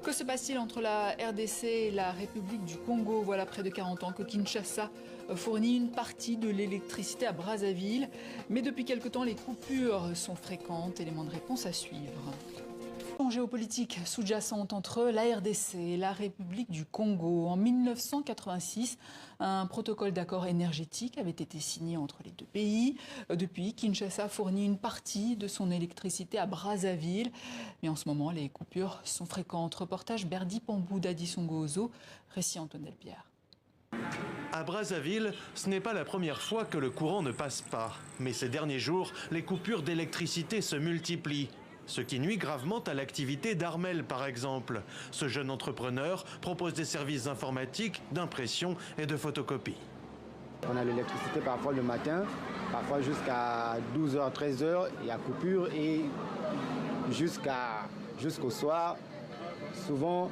Que se passe-t-il entre la RDC et la République du Congo? Voilà près de 40 ans que Kinshasa fournit une partie de l'électricité à Brazzaville. Mais depuis quelque temps, les coupures sont fréquentes. Élément de réponse à suivre. Géopolitique sous-jacente entre la RDC et la République du Congo. En 1986, un protocole d'accord énergétique avait été signé entre les deux pays. Depuis, Kinshasa fournit une partie de son électricité à Brazzaville. Mais en ce moment, les coupures sont fréquentes. Reportage Berdi Pambou d'Adisongo-Ozo, récit Antoine Delpierre. À Brazzaville, ce n'est pas la première fois que le courant ne passe pas. Mais ces derniers jours, les coupures d'électricité se multiplient. Ce qui nuit gravement à l'activité d'Armel, par exemple. Ce jeune entrepreneur propose des services informatiques, d'impression et de photocopie. On a l'électricité parfois le matin, parfois jusqu'à 12h, 13h, il y a coupure et jusqu'au soir. Souvent,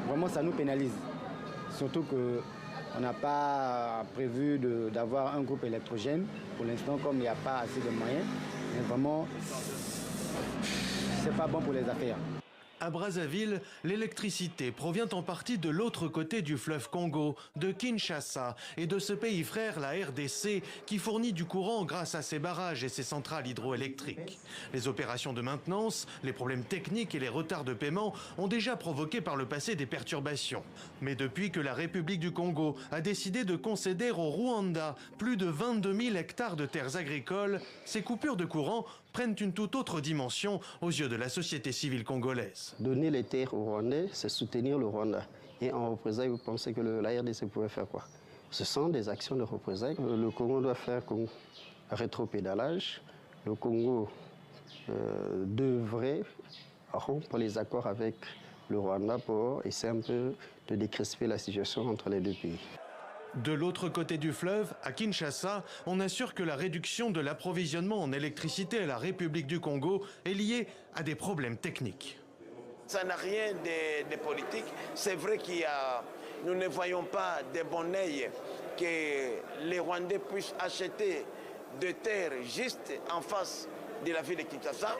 vraiment ça nous pénalise. Surtout qu'on n'a pas prévu d'avoir un groupe électrogène. Pour l'instant, comme il n'y a pas assez de moyens, mais vraiment, c'est pas bon pour les affaires. À Brazzaville, l'électricité provient en partie de l'autre côté du fleuve Congo, de Kinshasa et de ce pays frère, la RDC, qui fournit du courant grâce à ses barrages et ses centrales hydroélectriques. Les opérations de maintenance, les problèmes techniques et les retards de paiement ont déjà provoqué par le passé des perturbations. Mais depuis que la République du Congo a décidé de concéder au Rwanda plus de 22 000 hectares de terres agricoles, ces coupures de courant prennent une toute autre dimension aux yeux de la société civile congolaise. Donner les terres aux Rwandais, c'est soutenir le Rwanda. Et en représailles, vous pensez que la RDC pouvait faire quoi? Ce sont des actions de représailles. Le Congo doit faire comme rétropédalage. Le Congo devrait rompre les accords avec le Rwanda pour essayer un peu de décrisper la situation entre les deux pays. De l'autre côté du fleuve, à Kinshasa, on assure que la réduction de l'approvisionnement en électricité à la République du Congo est liée à des problèmes techniques. Ça n'a rien de politique. C'est vrai nous ne voyons pas de bon œil que les Rwandais puissent acheter des terres juste en face de la ville de Kinshasa,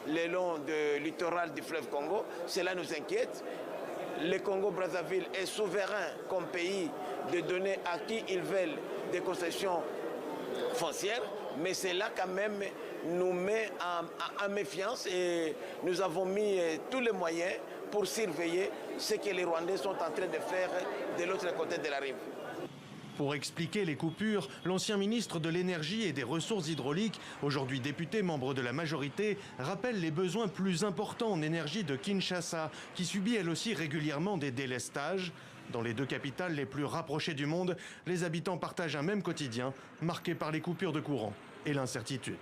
le long du littoral du fleuve Congo. Cela nous inquiète. Le Congo-Brazzaville est souverain comme pays de donner à qui ils veulent des concessions foncières, mais cela quand même nous met en méfiance et nous avons mis tous les moyens pour surveiller ce que les Rwandais sont en train de faire de l'autre côté de la rive. Pour expliquer les coupures, l'ancien ministre de l'Énergie et des Ressources hydrauliques, aujourd'hui député membre de la majorité, rappelle les besoins plus importants en énergie de Kinshasa, qui subit elle aussi régulièrement des délestages. Dans les deux capitales les plus rapprochées du monde, les habitants partagent un même quotidien, marqué par les coupures de courant et l'incertitude.